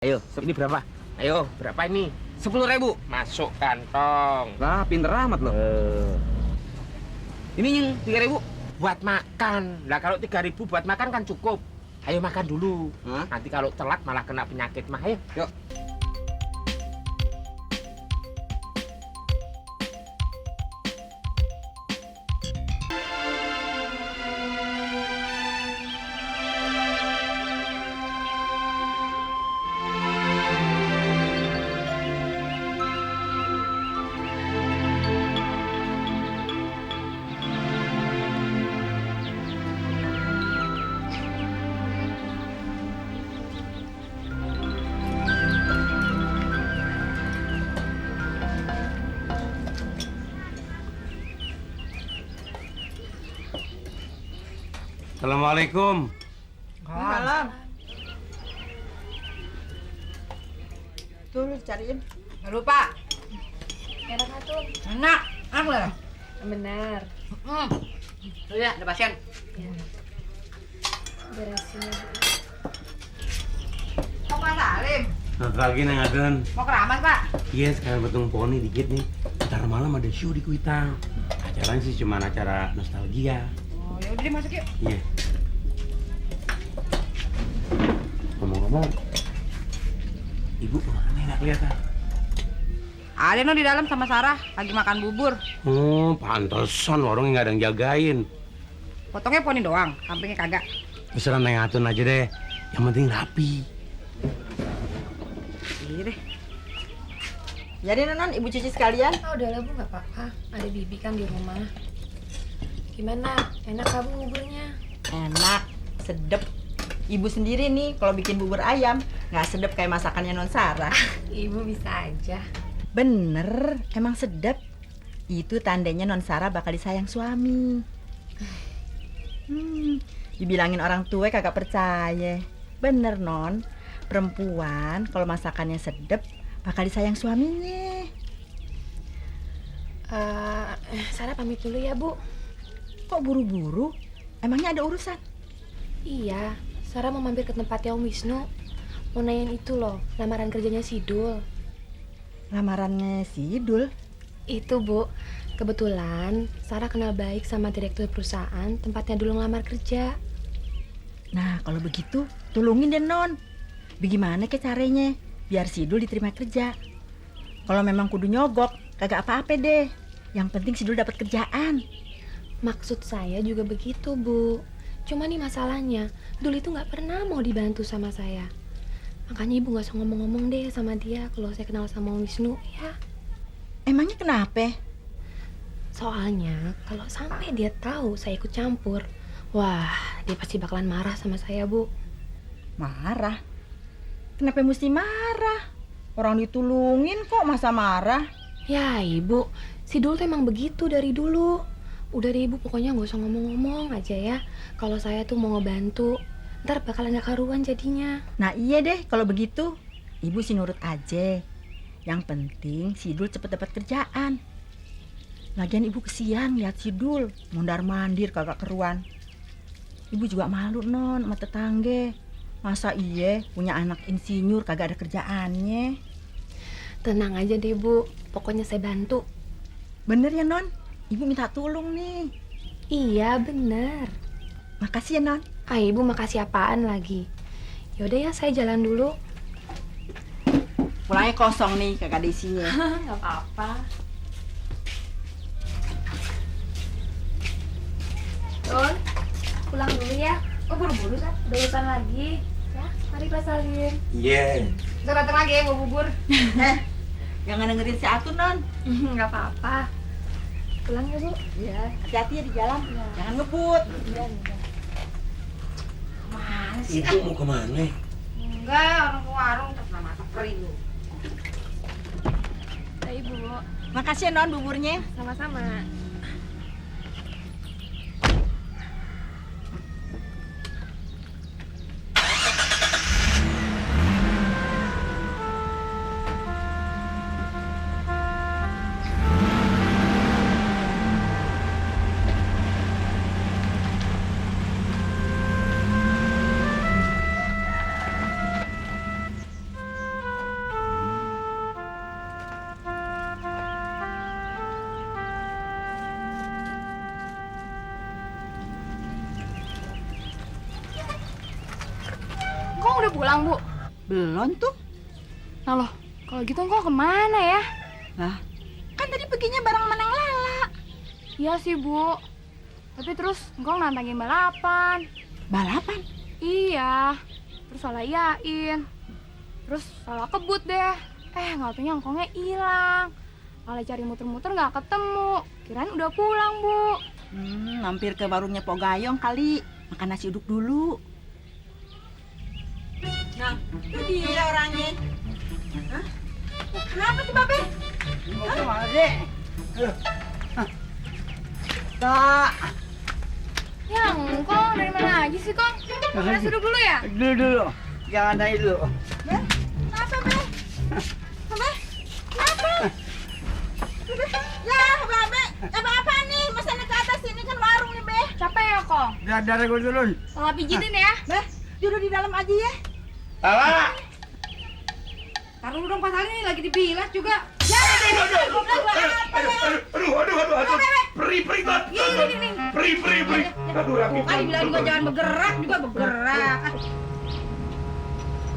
Ayo, ini berapa? Ayo, berapa ini? 10.000. Masuk kantong. Lah, pinter amat loh. Ini yang 3.000 buat makan. Lah kalau 3.000 buat makan kan cukup. Ayo makan dulu. Hah? Nanti kalau telat malah kena penyakit mah. Ayo. Yuk. Assalamualaikum. Malam. Tuh lu cariin. Gak lupa. Enak nggak tuh? Enak. Enak lah. Benar. Tuh ya, ada pasien. Beresin ya. Mau Pak Salim? Nah, lagi nengaden. Mau keramas, Pak? Iya, sekarang betung poni dikit nih. Ntar malam ada show di Kuitang. Acaranya sih cuma acara nostalgia. Oh, ya udah deh masuk yuk. Iya. Ngomong-ngomong, ibu kemana nggak kelihatan? Ada no di dalam sama Sarah lagi makan bubur. Oh, pantesan warungnya nggak ada yang jagain. Potongnya poni doang, sampingnya kagak. Pesanan Neng Atun aja deh. Yang penting rapi. Iya deh. Jadi non ibu cuci sekalian. Oh, udah lah Bu, nggak apa-apa. Ada Bibi kan di rumah. Gimana? Enak kamu buburnya? Enak, sedep. Ibu sendiri nih kalau bikin bubur ayam nggak sedep kayak masakannya non Sarah. Ibu bisa aja. Bener, emang sedep. Itu tandanya non Sarah bakal disayang suami. Dibilangin orang tua kagak percaya. Bener non, perempuan kalau masakannya sedep bakal disayang suaminya. Sarah pamit dulu ya Bu. Kok buru-buru? Emangnya ada urusan? Iya, Sarah mau mampir ke tempatnya Om Wisnu. Mau nanyain itu loh, lamaran kerjanya Sidul. Lamarannya si Idul? Itu Bu, kebetulan Sarah kenal baik sama direktur perusahaan tempatnya dulu ngelamar kerja. Nah kalau begitu tolongin deh non. Bagaimana ke caranya biar si Idul diterima kerja? Kalau memang kudu nyogok kagak apa-apa deh. Yang penting si Idul dapat kerjaan. Maksud saya juga begitu Bu. Cuma nih masalahnya, Dul itu nggak pernah mau dibantu sama saya. Makanya Ibu nggak usah ngomong-ngomong deh sama dia kalau saya kenal sama Om Wisnu ya. Emangnya kenapa? Soalnya kalau sampai dia tahu saya ikut campur, wah dia pasti bakalan marah sama saya Bu. Marah? Kenapa mesti marah? Orang ditulungin kok masa marah? Ya Ibu, si Dul tuh emang begitu dari dulu. Udah deh Ibu, pokoknya nggak usah ngomong-ngomong aja ya. Kalau saya tuh mau ngebantu, ntar bakalan gak karuan jadinya. Nah iya deh kalau begitu. Ibu sih nurut aja. Yang penting si Dul cepet dapat kerjaan. Lagian ibu kesian lihat si Dul mondar-mandir kagak keruan. Ibu juga malu non sama tetangga. Masa iya punya anak insinyur kagak ada kerjaannya. Tenang aja deh Bu, pokoknya saya bantu. Bener ya non? Ibu minta tolong nih. Iya bener. Makasih ya non. Ah Ibu makasih apaan lagi. Yaudah ya saya jalan dulu. Pulangnya kosong nih kagak ada isinya. Gak apa-apa. Don, pulang dulu ya. Oh buru-buru kan? Udah urusan lagi. Ya, mari Pak Salim. Iya. Ntar datang lagi ya mau bubur. Jangan dengerin si Atun non. Gak apa-apa. Pulang ya Bu. Iya. Hati-hati ya di jalan. Ya. Jangan ngebut. Iya. Mana sih? Ibu mau kemana? Enggak, orang ke warung terus masak kering lu. Nah, Ibu. Makasih ya non buburnya. Sama-sama. udah pulang, Bu? Belum tuh. Nah loh, kalau gitu engkau kemana ya? Lah, kan tadi perginya bareng sama Neng Lala. Iya sih, Bu. Tapi terus engkau nantangin balapan. Balapan? Iya. Terus salah iyain. Terus salah kebut deh. Nggak taunya engkongnya hilang. Malah cari muter-muter nggak ketemu. Kirain udah pulang, Bu. Mampir ke warungnya Po Gayong kali. Makan nasi uduk dulu. Nah, itu dia orangnya. Hah? Kenapa tuh, Babe? Mau kemana, Dek? Tak. Ya, engkong dari mana aja sih, Kong? Makan nasi uduk dulu ya? Dulu. Jangan naik dulu. Kenapa, Be? Babe? Kenapa? Ya, Babe. Apa nih? Masa naik ke atas sini kan warung nih, Be. Capek ya, Kong? Darah gue turun. Salah pijitin ya? Be, duduk di dalam aja ya. Lala! Taruh dong pasal ini lagi dibilas juga. Aduh. Perih banget. Perih. Aduh, rapi. Kali bilang juga jangan bergerak, juga bergerak.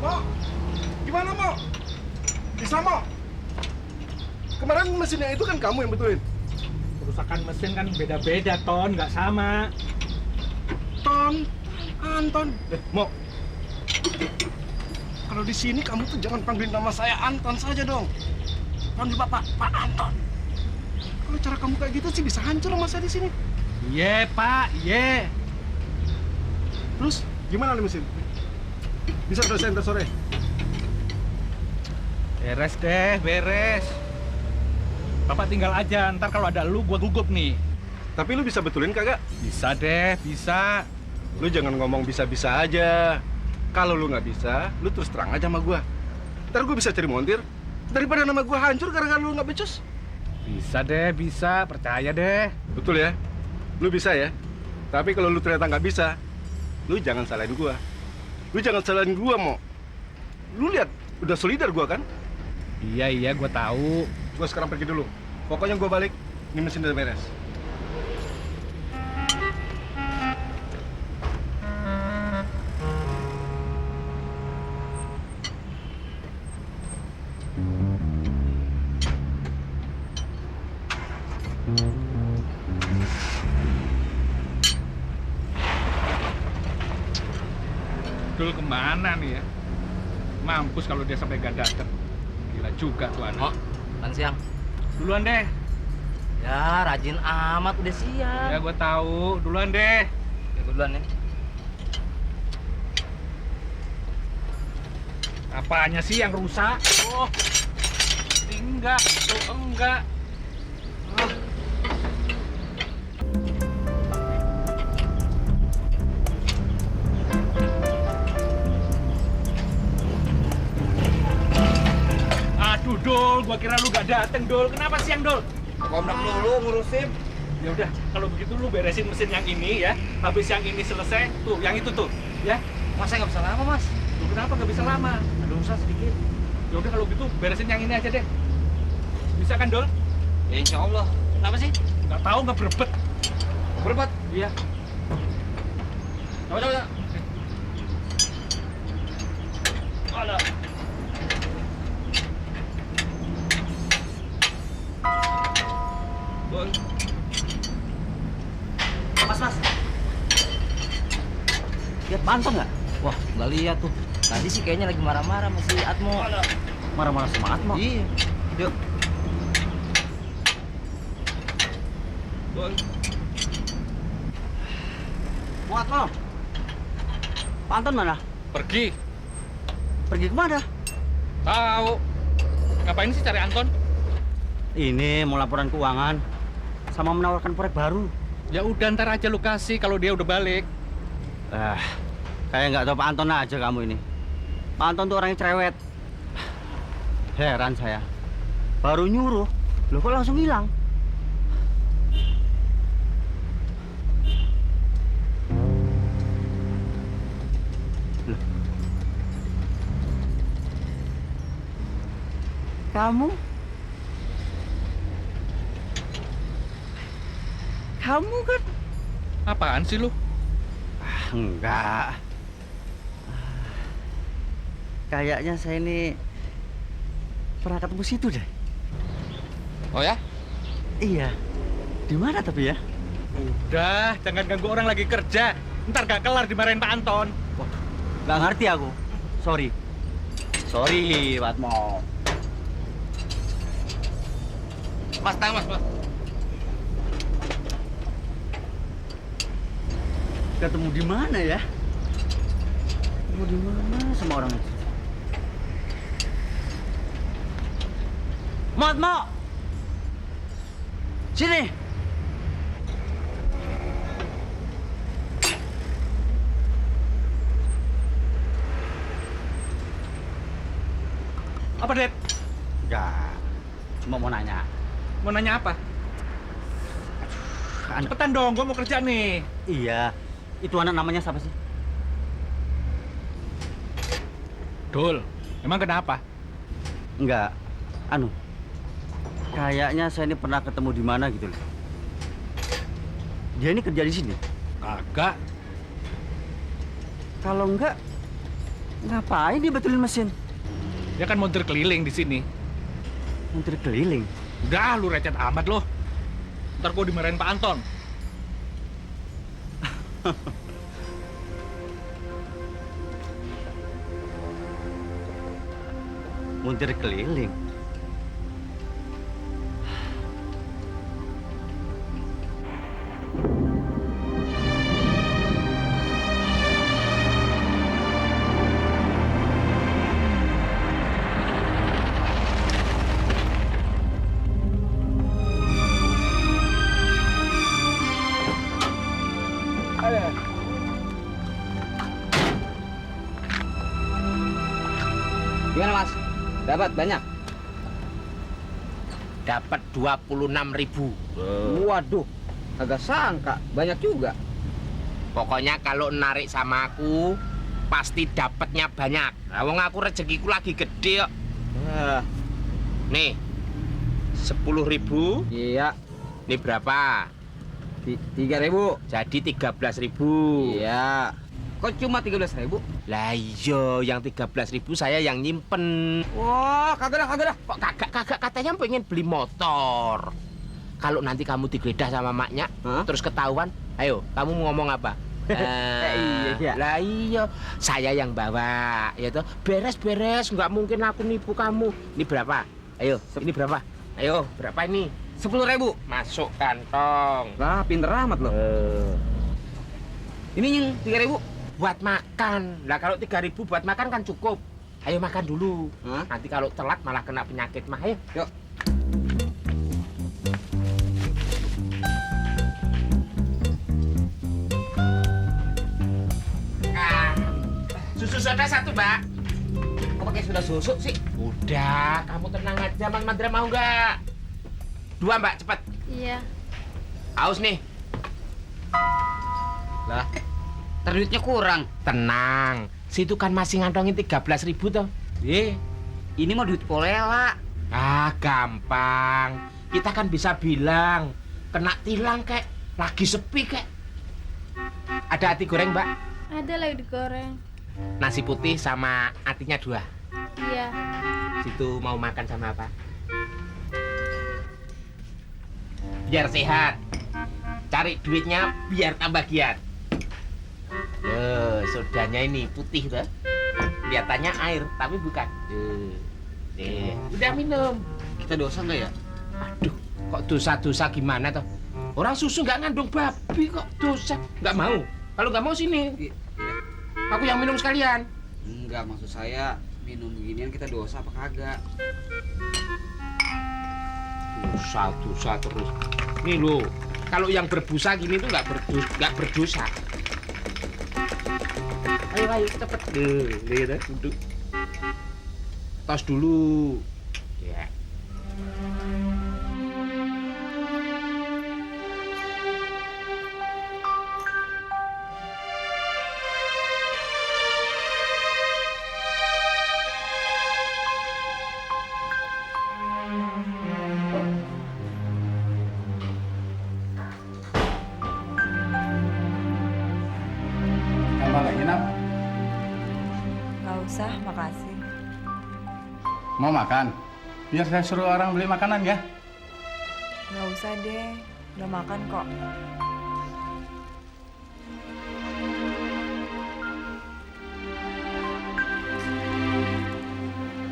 Mo, gimana Mo? Bisa Mo? Kemarin mesinnya itu kan kamu yang betulin. Kerusakan mesin kan beda-beda, Ton, nggak sama. Anton. Mo. Kalau di sini kamu tuh jangan panggil nama saya Anton saja dong. Panggil Pak Anton. Kalau cara kamu kayak gitu sih bisa hancur sama saya di sini. Iya, Pak, iya. Terus gimana nih mesin? Bisa selesai ntar sore? Beres deh, beres. Bapak tinggal aja, ntar kalau ada lu gua gugup nih. Tapi lu bisa betulin kagak? Bisa deh, bisa. Lu jangan ngomong bisa-bisa aja. Kalau lu nggak bisa, lu terus terang aja sama gua. Ntar gua bisa cari montir daripada nama gua hancur gara-gara lu nggak becus. Bisa deh, bisa, percaya deh. Betul ya? Lu bisa ya? Tapi kalau lu ternyata nggak bisa, lu jangan salahin gua. Lu jangan salahin gua, Mo. Lu lihat, udah solidar gua kan? Iya, gua tahu. Gua sekarang pergi dulu. Pokoknya gua balik, ini mesin udah beres. Dul kemana nih ya? Mampus kalau dia sampai gak datang. Gila juga tuh anak. Oh, kan siang. Duluan deh. Ya, rajin amat udah siang. Ya gua tahu. Duluan deh. Ya, gua duluan ya. Apanya sih yang rusak? Oh, enggak, tuh enggak. Oh. Aduh, Dol, gua kira lu gak dateng, Dol. Kenapa siang, Dol? Kontrak dulu ngurusin. Ya udah, kalau begitu lu beresin mesin yang ini ya. Habis yang ini selesai, tuh, yang itu tuh, ya. Mas, saya nggak bisa lama, Mas. Lu kenapa gak bisa lama? Ada urusan sedikit. Ya udah kalau gitu beresin yang ini aja deh. Bisa kan, Dol? Ya, insya Allah. Kenapa sih? Nggak tahu, nggak berebet. Berobat. Iya. Coba. Alah. Dol. Mas. Lihat Anton nggak? Wah, nggak lihat tuh. Tadi sih kayaknya lagi marah-marah masih Atmo. Marah-marah sama Atmo? Iya. Yuk. Dol. Muat lo. Pak Anton mana? Pergi. Pergi kemana? Tahu. Ngapain sih cari Anton? Ini mau laporan keuangan sama menawarkan proyek baru. Ya udah ntar aja lu kasih kalau dia udah balik. Kayak nggak tahu Pak Anton aja kamu ini. Pak Anton tuh orangnya cerewet. Heran saya. Baru nyuruh, loh kok langsung hilang? Loh. Kamu kan? Apaan sih lu? Enggak. kayaknya saya ini pernah ketemu situ deh. Oh ya? Iya. Di mana tapi ya? Udah, jangan ganggu orang lagi kerja. Ntar gak kelar dimarahin Pak Anton. Nggak ngerti aku. Sorry. Sorry, Pak Atmo. Mas, tang, mas. Ketemu di mana ya? Ketemu di mana sama orang itu? Mo. Sini. Apa, Det? Enggak. Cuma mau nanya. Mau nanya apa? Cepetan dong, gua mau kerja nih. Iya. Itu anak namanya siapa sih? Dul, emang kenapa? Enggak. Kayaknya saya ini pernah ketemu di mana gitu loh. Dia ini kerja di sini. Kagak. Kalau enggak, ngapain dia betulin mesin? Dia kan montir keliling di sini. Montir keliling. Udah, lu recet amat loh. Ntar gua dimarahin Pak Anton. Montir keliling. Gimana, Mas? Dapat banyak? Dapat 26.000. Waduh, agak sangka. Banyak juga. Pokoknya kalau narik sama aku pasti dapatnya banyak. Nah, wong aku rezekiku lagi gede kok. Nih, 10.000. Iya, Ini berapa? 3.000. Jadi 13.000. Iya. Kok cuma 13.000? Lah iya, yang 13.000 saya yang nyimpen. Wah, kagak dah. Kok kagak katanya pengen beli motor. Kalau nanti kamu digeledah sama maknya, Hah? terus ketahuan, ayo, kamu mau ngomong apa? Iya. Lah iya, saya yang bawa, ya toh. Beres, nggak mungkin aku nipu kamu. Ini berapa? Ayo, ini berapa? Ayo, berapa ini? 10.000. Masuk kantong. Lah, pinter amat lo. Ini yang 3.000 buat makan. Lah kalau 3.000 buat makan kan cukup. Ayo makan dulu. Hah? Nanti kalau telat malah kena penyakit mah. Ayo. Yuk. Susu soda 1, Mbak. Kok pakai sudah susu sih? Udah, kamu tenang aja, Mang Mandra mau nggak? 2, Mbak, cepet. Iya. Haus nih. Lah, terduitnya kurang. Tenang. Situ kan masih ngantongin 13.000 toh. Ini mah duit polela. Ah, gampang. Kita kan bisa bilang kena tilang kek, lagi sepi kek. Ada ati goreng, Mbak? Ada lagi digoreng. Nasi putih sama atinya 2. Iya. Situ mau makan sama apa? Biar sehat. Cari duitnya biar tambah giat. Sodanya ini putih tuh. Kelihatannya air, tapi bukan. Udah minum. Kita dosa nggak ya? Aduh, kok dosa-dosa gimana toh? Orang susu nggak ngandung babi kok dosa. Nggak mau. Kalau nggak mau sini. Aku yang minum sekalian. Enggak, maksud saya minum beginian kita dosa apa kagak? Dosa terus. Nih lo, kalau yang berbusa gini tuh nggak berdosa. Ayo cepet. Lihat duduk. Tos dulu. Ya. Tambah nggak nyenap? Nggak usah, makasih. Mau makan? Biar saya suruh orang beli makanan ya. Nggak usah deh, udah makan kok.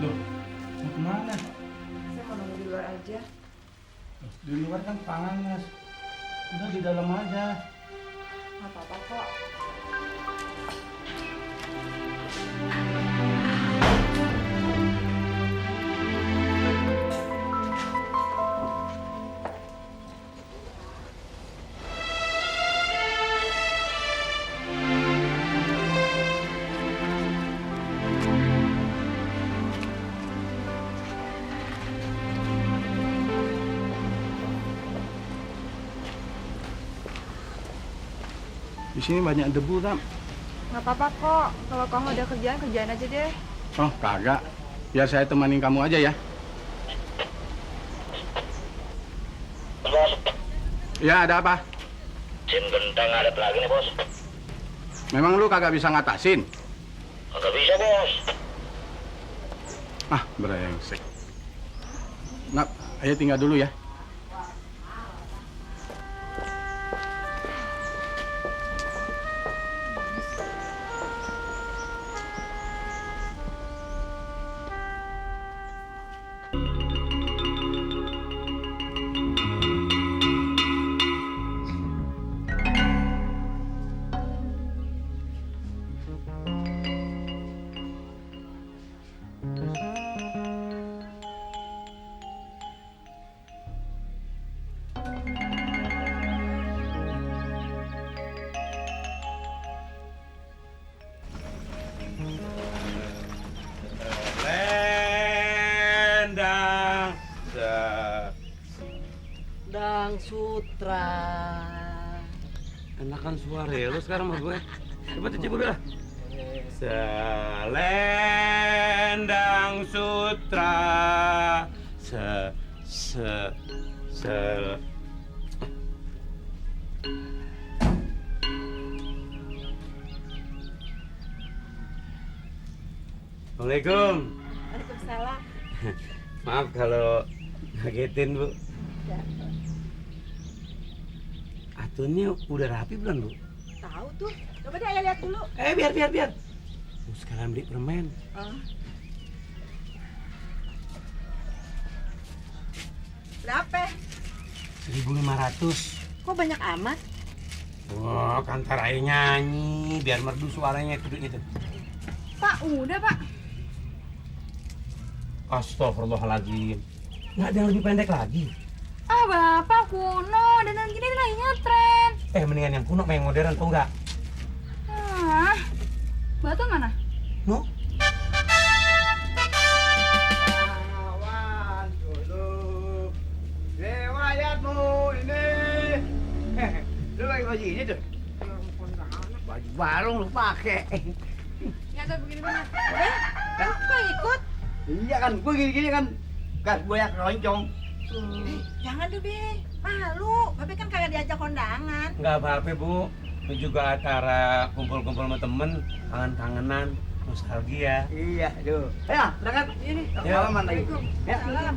Loh, mau kemana? Saya mau nunggu di luar aja. Di luar kan panas. Udah di dalam aja. Nggak apa-apa kok. Di sini banyak debu, Tam. Nggak apa-apa kok. Kalau kamu ada kerjaan, kerjain aja deh. Oh, kagak. Biar saya temanin kamu aja ya. Ya, ada apa? Sin genteng ada lagi nih, Bos. Memang lu kagak bisa ngatasin? Kagak bisa, Bos. Ah, brengsek. Nap, ayo tinggal dulu ya. Lendang Dang Sutra. enakan suara ya lu sekarang sama gue. Coba tuh coba lah. Selendang sutra se Assalamualaikum. Waalaikumsalam. Maaf kalau ngagetin, Bu. Atunnya udah rapi belum, Bu? Tahu tuh. Coba deh ayah lihat dulu. Biar. Mau sekarang beli permen. Berapa? 1.500. Kok banyak amat? Wah, kantar aja nyanyi biar merdu suaranya kudu gitu. Pak, udah Pak. Astagfirullahaladzim. Nggak ada yang lebih pendek lagi. Ah Bapak kuno, dan gini lagi ngetren. Mendingan yang kuno sama yang modern, tau nggak? Ah, batu mana? No? Awan dulu riwayatmu ini. Lu pakai baju ini tuh? Baju baru lu pakai. Nyata begini bener. Kok ikut? Iya kan, gua gini-gini kan gas banyak roncong. Jangan deh, Be. Malu. Babe kan kagak diajak kondangan. Nggak apa-apa, Bu. Itu juga acara kumpul-kumpul sama temen, kangen-kangenan, nostalgia. Iya, tuh. Ayo, berangkat. Ini. Salaman lagi. Ya. Salam.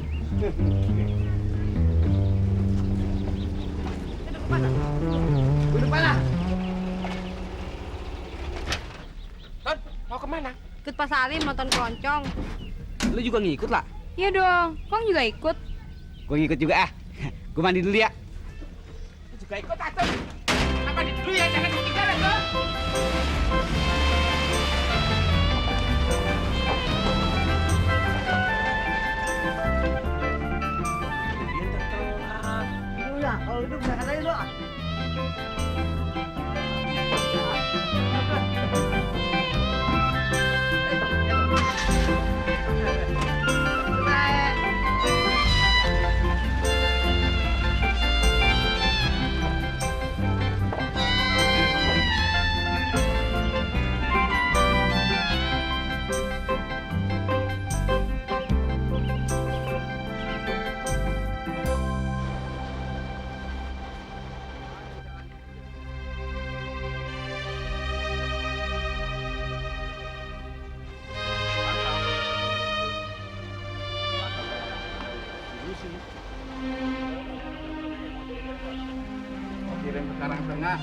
Duduk mana? Ton, mau kemana? Ikut Pak Salim nonton keroncong. Lu juga ngikut lah? Iya dong, Kong juga ikut. Gua ngikut juga ah. Gua mandi dulu ya. Lu juga ikut, Aton. Apa di dulu ya, jangan ketinggalan, Ton. Dulu ya, kalau itu berangkat aja lu. Mau kirim ke Karangtengah.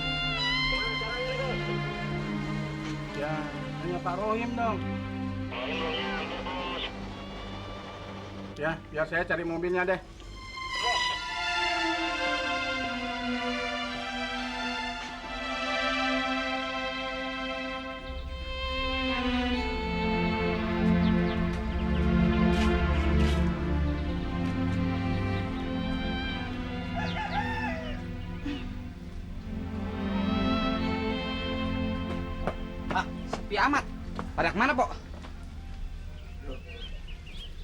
Ya, tanya Pak Rohim dong. Ya, biar saya cari mobilnya deh. Pak, sepi amat. Pada kemana, Pok?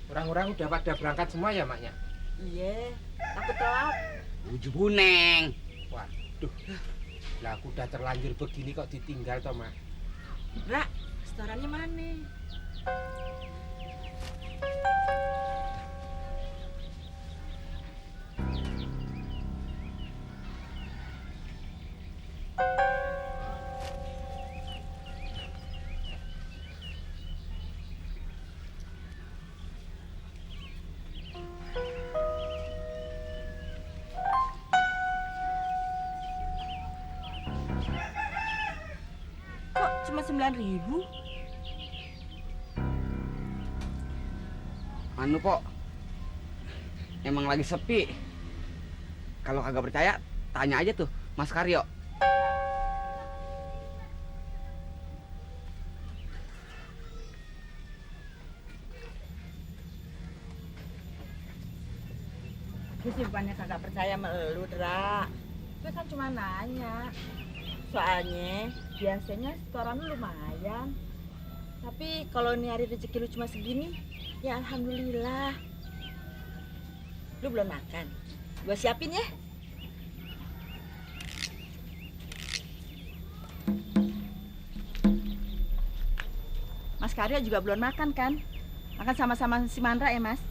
Orang-orang udah pada berangkat semua ya, maknya? Iya, takut telat. Uju Buneng. Waduh. Lah aku udah terlanjur begini kok ditinggal toh, Mak. Ra, restorannya mana? Kok cuma 9.000? Anu, Pok. Emang lagi sepi. Kalau kagak percaya, tanya aja tuh Mas Karyo. Gue sih bukannya kagak percaya sama elu, Dra. Gue kan cuma nanya. Soalnya biasanya setoran lu lumayan. Tapi kalau ini hari rezeki lu cuma segini, ya alhamdulillah. Lu belum makan? Gue siapin ya. Mas Karyo juga belum makan kan? Makan sama-sama si Mandra ya, Mas?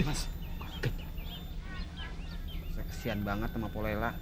Mas. Saya kesian banget sama Polela.